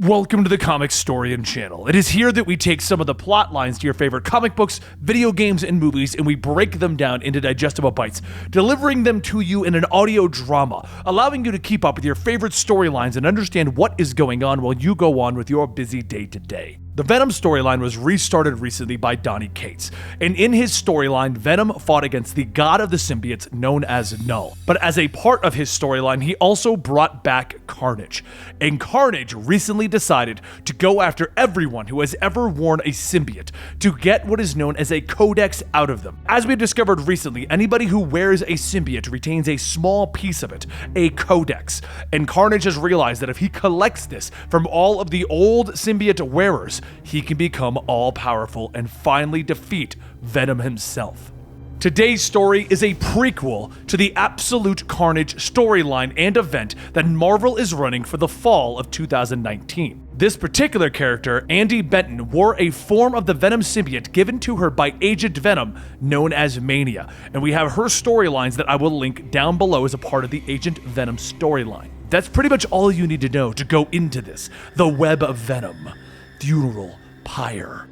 Welcome to the Comic Storian channel. It is here that we take some of the plot lines to your favorite comic books, video games, and movies, and we break them down into digestible bites, delivering them to you in an audio drama, allowing you to keep up with your favorite storylines and understand what is going on while you go on with your busy day-to-day. The Venom storyline was restarted recently by Donny Cates, and in his storyline, Venom fought against the god of the symbiotes known as Null. But as a part of his storyline, he also brought back Carnage. And Carnage recently decided to go after everyone who has ever worn a symbiote to get what is known as a codex out of them. As we discovered recently, anybody who wears a symbiote retains a small piece of it, a codex. And Carnage has realized that if he collects this from all of the old symbiote wearers, he can become all-powerful and finally defeat Venom himself. Today's story is a prequel to the Absolute Carnage storyline and event that Marvel is running for the fall of 2019. This particular character, Andy Benton, wore a form of the Venom symbiote given to her by Agent Venom known as Mania, and we have her storylines that I will link down below as a part of the Agent Venom storyline. That's pretty much all you need to know to go into this. The Web of Venom. Funeral Pyre.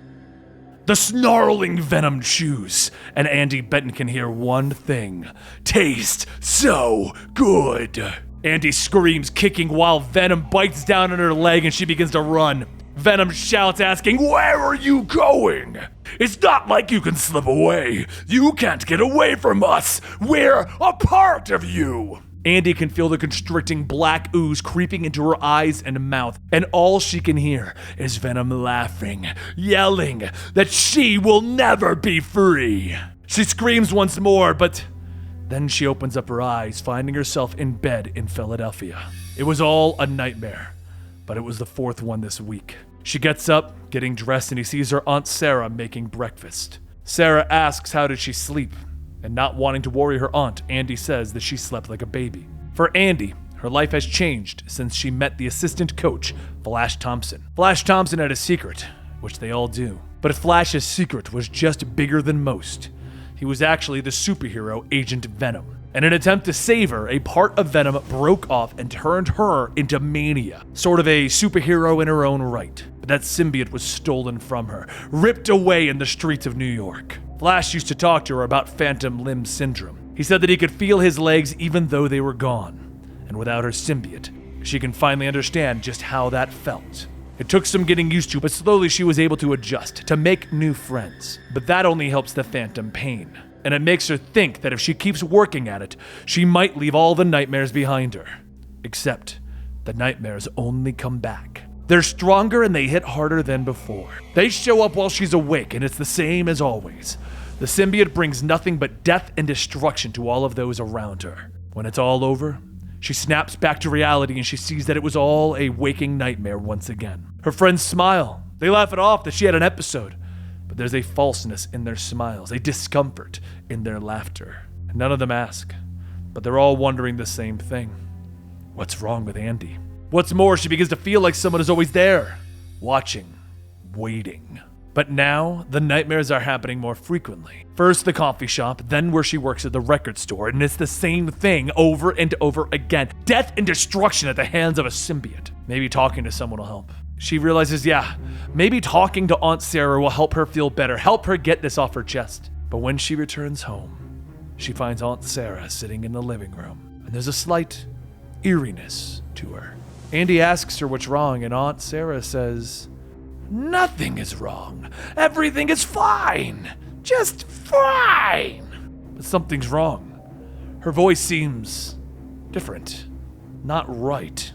The snarling Venom chews, and Andy Benton can hear one thing. Taste so good. Andy screams, kicking, while Venom bites down on her leg and she begins to run. Venom shouts, asking, "Where are you going? It's not like you can slip away. You can't get away from us. We're a part of you." Andy can feel the constricting black ooze creeping into her eyes and mouth, and all she can hear is Venom laughing, yelling that she will never be free. She screams once more, but then she opens up her eyes, finding herself in bed in Philadelphia. It was all a nightmare, but it was the fourth one this week. She gets up, getting dressed, and he sees her Aunt Sarah making breakfast. Sarah asks how did she sleep, and not wanting to worry her aunt, Andy says that she slept like a baby. For Andy, her life has changed since she met the assistant coach, Flash Thompson. Flash Thompson had a secret, which they all do. But Flash's secret was just bigger than most. He was actually the superhero Agent Venom. In an attempt to save her, a part of Venom broke off and turned her into Mania, sort of a superhero in her own right. But that symbiote was stolen from her, ripped away in the streets of New York. Flash used to talk to her about phantom limb syndrome. He said that he could feel his legs even though they were gone. And without her symbiote, she can finally understand just how that felt. It took some getting used to, but slowly she was able to adjust, to make new friends. But that only helps the phantom pain. And it makes her think that if she keeps working at it, she might leave all the nightmares behind her. Except, the nightmares only come back. They're stronger and they hit harder than before. They show up while she's awake, and it's the same as always. The symbiote brings nothing but death and destruction to all of those around her. When it's all over, she snaps back to reality and she sees that it was all a waking nightmare once again. Her friends smile. They laugh it off that she had an episode. But there's a falseness in their smiles, a discomfort in their laughter. None of them ask, but they're all wondering the same thing. What's wrong with Andy? What's more, she begins to feel like someone is always there, watching, waiting. But now, the nightmares are happening more frequently. First the coffee shop, then where she works at the record store, and it's the same thing over and over again. Death and destruction at the hands of a symbiote. Maybe talking to someone will help. She realizes, maybe talking to Aunt Sarah will help her feel better, help her get this off her chest. But when she returns home, she finds Aunt Sarah sitting in the living room, and there's a slight eeriness to her. Andy asks her what's wrong, and Aunt Sarah says, "Nothing is wrong. Everything is fine. Just fine." But something's wrong. Her voice seems different, not right.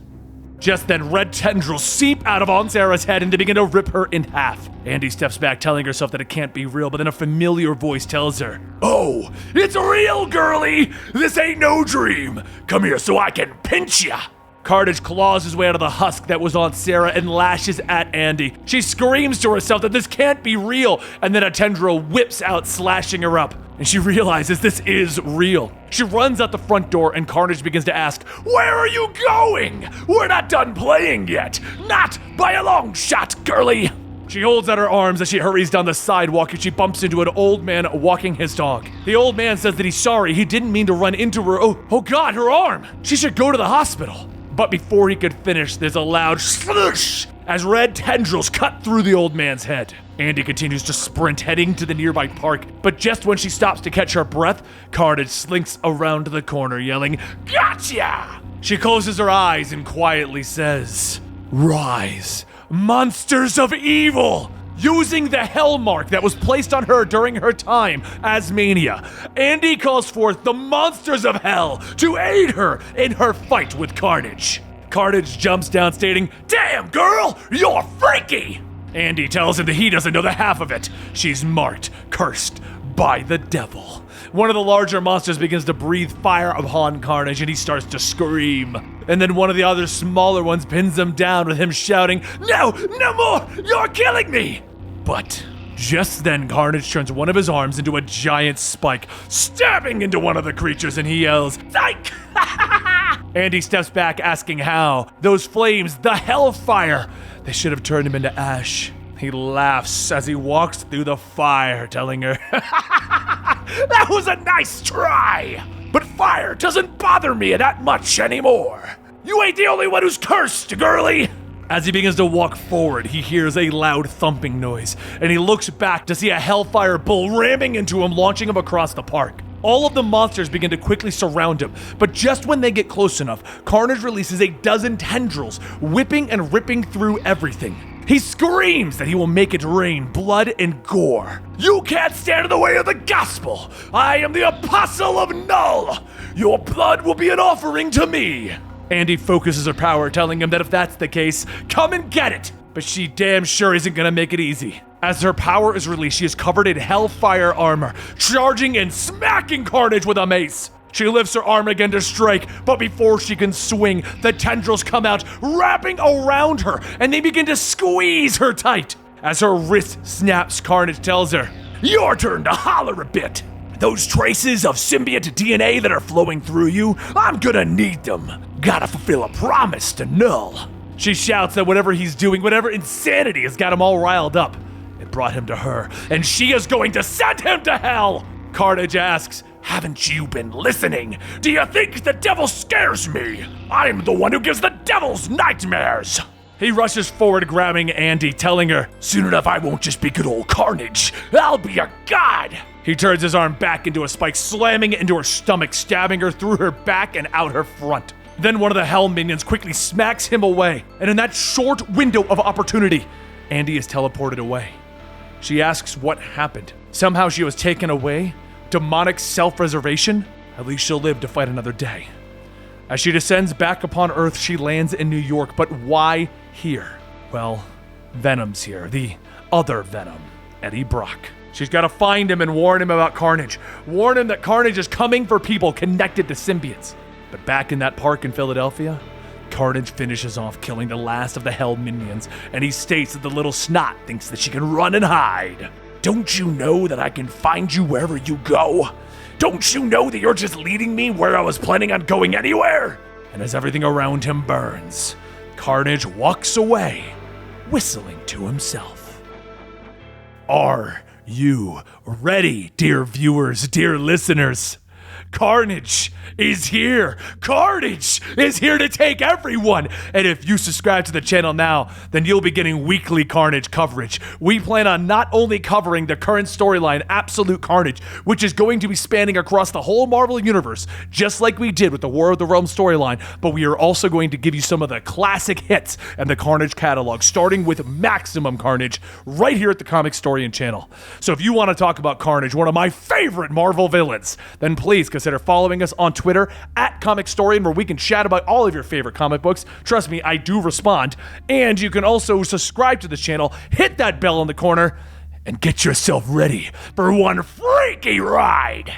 Just then, red tendrils seep out of Aunt Sarah's head and they begin to rip her in half. Andy steps back, telling herself that it can't be real, but then a familiar voice tells her, "Oh, it's real, girlie! This ain't no dream! Come here so I can pinch ya!" Carnage claws his way out of the husk that was Aunt Sarah and lashes at Andy. She screams to herself that this can't be real, and then a tendril whips out, slashing her up. And she realizes this is real. She runs out the front door and Carnage begins to ask, "Where are you going? We're not done playing yet. Not by a long shot, girlie." She holds out her arms as she hurries down the sidewalk and she bumps into an old man walking his dog. The old man says that he's sorry, he didn't mean to run into her. Oh God, her arm! She should go to the hospital. But before he could finish, there's a loud sloosh as red tendrils cut through the old man's head. Andy continues to sprint, heading to the nearby park, but just when she stops to catch her breath, Carnage slinks around the corner, yelling, "Gotcha!" She closes her eyes and quietly says, "Rise, monsters of evil!" Using the hell mark that was placed on her during her time as Mania, Andy calls forth the monsters of hell to aid her in her fight with Carnage. Carnage jumps down stating, "Damn girl, you're freaky!" Andy tells him that he doesn't know the half of it. She's marked, cursed by the devil. One of the larger monsters begins to breathe fire upon Carnage and he starts to scream. And then one of the other smaller ones pins him down with him shouting, "No, no more! You're killing me!" But just then Carnage turns one of his arms into a giant spike, stabbing into one of the creatures, and he yells, "Psych!" Andy steps back asking how. Those flames, the hellfire, they should have turned him into ash. He laughs as he walks through the fire, telling her, "That was a nice try, but fire doesn't bother me that much anymore. You ain't the only one who's cursed, girlie." As he begins to walk forward, he hears a loud thumping noise, and he looks back to see a hellfire bull ramming into him, launching him across the park. All of the monsters begin to quickly surround him, but just when they get close enough, Carnage releases a dozen tendrils, whipping and ripping through everything. He screams that he will make it rain blood and gore. "You can't stand in the way of the gospel! I am the apostle of Null! Your blood will be an offering to me!" Andy focuses her power, telling him that if that's the case, come and get it! But she damn sure isn't gonna make it easy. As her power is released, she is covered in hellfire armor, charging and smacking Carnage with a mace. She lifts her arm again to strike, but before she can swing, the tendrils come out, wrapping around her, and they begin to squeeze her tight. As her wrist snaps, Carnage tells her, "Your turn to holler a bit. Those traces of symbiote DNA that are flowing through you, I'm gonna need them. Gotta fulfill a promise to Null." She shouts that whatever he's doing, whatever insanity has got him all riled up, it brought him to her, and she is going to send him to hell. Carnage asks, "Haven't you been listening? Do you think the devil scares me? I'm the one who gives the devils nightmares." He rushes forward, grabbing Andy, telling her, "Soon enough I won't just be good old Carnage, I'll be a god." He turns his arm back into a spike, slamming it into her stomach, stabbing her through her back and out her front. Then one of the hell minions quickly smacks him away, and in that short window of opportunity, Andy is teleported away. She asks what happened. Somehow she was taken away? Demonic self-preservation? At least she'll live to fight another day. As she descends back upon Earth, she lands in New York, but why here? Well, Venom's here, the other Venom, Eddie Brock. She's got to find him and warn him about Carnage. Warn him that Carnage is coming for people connected to symbiotes. But back in that park in Philadelphia, Carnage finishes off killing the last of the Hell minions, and he states that the little snot thinks that she can run and hide. "Don't you know that I can find you wherever you go? Don't you know that you're just leading me where I was planning on going anywhere?" And as everything around him burns, Carnage walks away, whistling to himself. Are you ready, dear viewers, dear listeners? Carnage is here. Carnage is here to take everyone. And if you subscribe to the channel now, then you'll be getting weekly Carnage coverage. We plan on not only covering the current storyline, Absolute Carnage, which is going to be spanning across the whole Marvel Universe, just like we did with the War of the Realms storyline, but we are also going to give you some of the classic hits and the Carnage catalog, starting with Maximum Carnage, right here at the Comic Storian channel. So if you want to talk about Carnage, one of my favorite Marvel villains, then please consider following us on Twitter at Comic Storian, where we can chat about all of your favorite comic books. Trust me, I do respond. And you can also subscribe to this channel, hit that bell in the corner, and get yourself ready for one freaky ride.